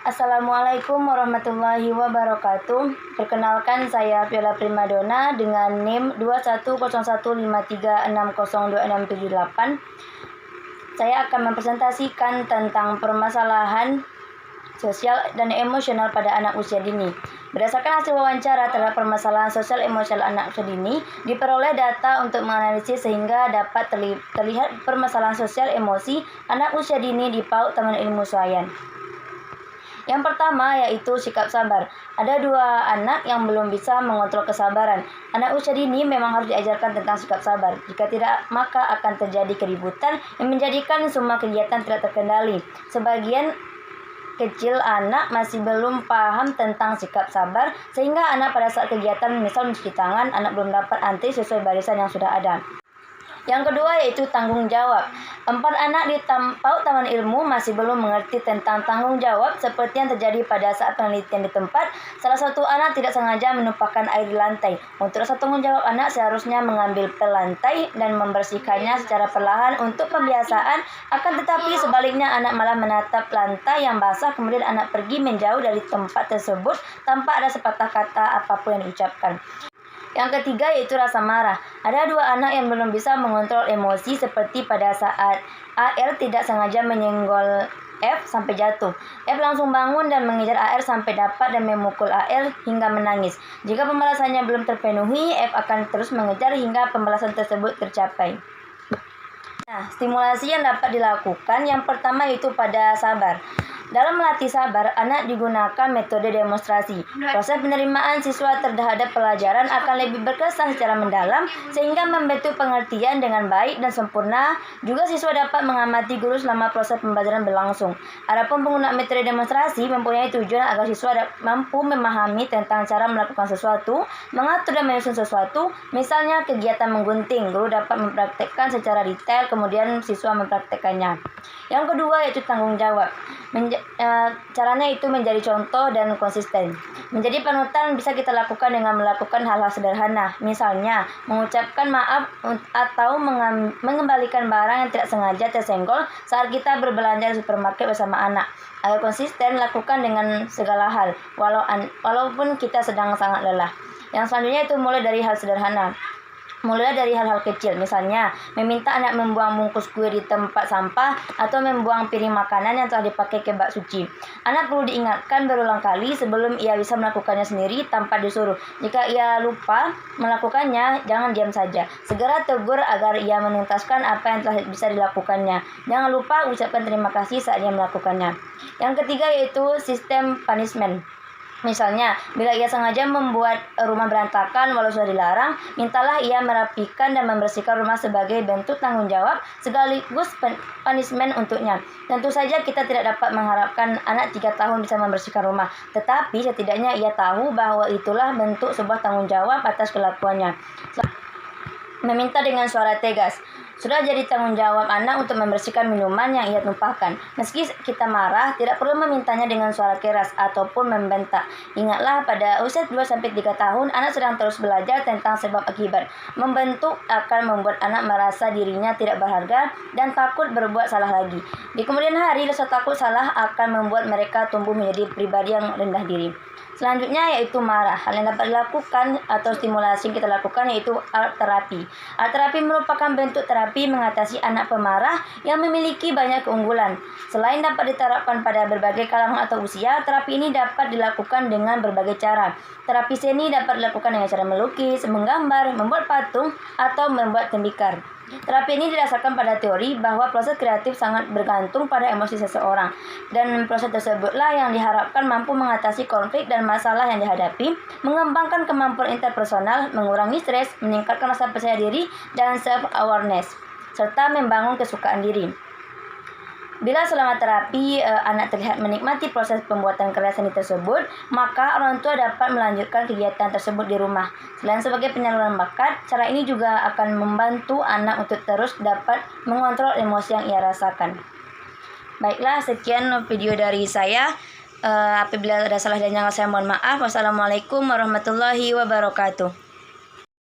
Assalamualaikum warahmatullahi wabarakatuh. Perkenalkan, saya Viola Primadona dengan NIM 210153602678. Saya akan mempresentasikan tentang permasalahan sosial dan emosional pada anak usia dini. Berdasarkan hasil wawancara terhadap permasalahan sosial emosional anak usia dini, diperoleh data untuk menganalisis sehingga dapat terlihat permasalahan sosial emosi anak usia dini di PAUD Taman Ilmu Sewayan. Yang pertama yaitu sikap sabar. Ada dua anak yang belum bisa mengontrol kesabaran. Anak usia dini memang harus diajarkan tentang sikap sabar. Jika tidak, maka akan terjadi keributan yang menjadikan semua kegiatan tidak terkendali. Sebagian kecil anak masih belum paham tentang sikap sabar, sehingga anak pada saat kegiatan misal mencuci tangan, anak belum dapat antri sesuai barisan yang sudah ada. Yang kedua yaitu tanggung jawab. 4 anak di PAUD Taman Ilmu masih belum mengerti tentang tanggung jawab seperti yang terjadi pada saat penelitian di tempat. Salah satu anak tidak sengaja menumpahkan air di lantai. Untuk rasa tanggung jawab anak seharusnya mengambil pel lantai dan membersihkannya secara perlahan untuk pembiasaan. Akan tetapi sebaliknya anak malah menatap lantai yang basah, kemudian anak pergi menjauh dari tempat tersebut tanpa ada sepatah kata apapun yang diucapkan. Yang ketiga yaitu rasa marah. Ada dua anak yang belum bisa mengontrol emosi seperti pada saat AR tidak sengaja menyenggol F sampai jatuh. F langsung bangun dan mengejar AR sampai dapat dan memukul AR hingga menangis. Jika pembalasannya belum terpenuhi, F akan terus mengejar hingga pembalasan tersebut tercapai. Nah, stimulasi yang dapat dilakukan yang pertama yaitu pada sabar. Dalam melatih sabar, anak digunakan metode demonstrasi. Proses penerimaan siswa terhadap pelajaran akan lebih berkesan secara mendalam sehingga membentuk pengertian dengan baik dan sempurna. Juga siswa dapat mengamati guru selama proses pembelajaran berlangsung. Adapun penggunaan metode demonstrasi mempunyai tujuan agar siswa mampu memahami tentang cara melakukan sesuatu, mengatur dan menyusun sesuatu. Misalnya kegiatan menggunting, guru dapat mempraktekkan secara detail, kemudian siswa mempraktekkannya. Yang kedua yaitu tanggung jawab. Caranya itu menjadi contoh dan konsisten. Menjadi panutan bisa kita lakukan dengan melakukan hal-hal sederhana. Misalnya, mengucapkan maaf atau mengembalikan barang yang tidak sengaja tersenggol saat kita berbelanja di supermarket bersama anak. Agar konsisten, lakukan dengan segala hal, walaupun kita sedang sangat lelah. Yang selanjutnya itu mulai dari hal sederhana. Mulai dari hal-hal kecil, misalnya meminta anak membuang bungkus kue di tempat sampah atau membuang piring makanan yang telah dipakai ke bak suci. Anak perlu diingatkan berulang kali sebelum ia bisa melakukannya sendiri tanpa disuruh. Jika ia lupa melakukannya, jangan diam saja. Segera tegur agar ia menuntaskan apa yang telah bisa dilakukannya. Jangan lupa ucapkan terima kasih saat ia melakukannya. Yang ketiga yaitu sistem punishment. Misalnya, bila ia sengaja membuat rumah berantakan walau sudah dilarang, mintalah ia merapikan dan membersihkan rumah sebagai bentuk tanggung jawab sekaligus punishment untuknya. Tentu saja kita tidak dapat mengharapkan anak 3 tahun bisa membersihkan rumah, tetapi setidaknya ia tahu bahwa itulah bentuk sebuah tanggung jawab atas kelakuannya. Meminta dengan suara tegas. Sudah jadi tanggung jawab anak untuk membersihkan minuman yang ia tumpahkan. Meski kita marah, tidak perlu memintanya dengan suara keras ataupun membentak. Ingatlah, pada usia 2-3 tahun, anak sedang terus belajar tentang sebab akibat. Membentuk akan membuat anak merasa dirinya tidak berharga dan takut berbuat salah lagi. Di kemudian hari, rasa takut salah akan membuat mereka tumbuh menjadi pribadi yang rendah diri. Selanjutnya yaitu marah. Hal yang dapat dilakukan atau stimulasi yang kita lakukan yaitu art terapi. Art terapi merupakan bentuk terapi mengatasi anak pemarah yang memiliki banyak keunggulan. Selain dapat diterapkan pada berbagai kalangan atau usia, terapi ini dapat dilakukan dengan berbagai cara. Terapi seni dapat dilakukan dengan cara melukis, menggambar, membuat patung, atau membuat tembikar. Terapi ini didasarkan pada teori bahwa proses kreatif sangat bergantung pada emosi seseorang, dan proses tersebutlah yang diharapkan mampu mengatasi konflik dan masalah yang dihadapi, mengembangkan kemampuan interpersonal, mengurangi stres, meningkatkan rasa percaya diri dan self-awareness, serta membangun kesukaan diri. Bila selama terapi anak terlihat menikmati proses pembuatan karya seni tersebut, maka orang tua dapat melanjutkan kegiatan tersebut di rumah. Selain sebagai penyaluran bakat, cara ini juga akan membantu anak untuk terus dapat mengontrol emosi yang ia rasakan. Baiklah, sekian video dari saya. Apabila ada salah dan yang saya mohon maaf. Wassalamualaikum warahmatullahi wabarakatuh.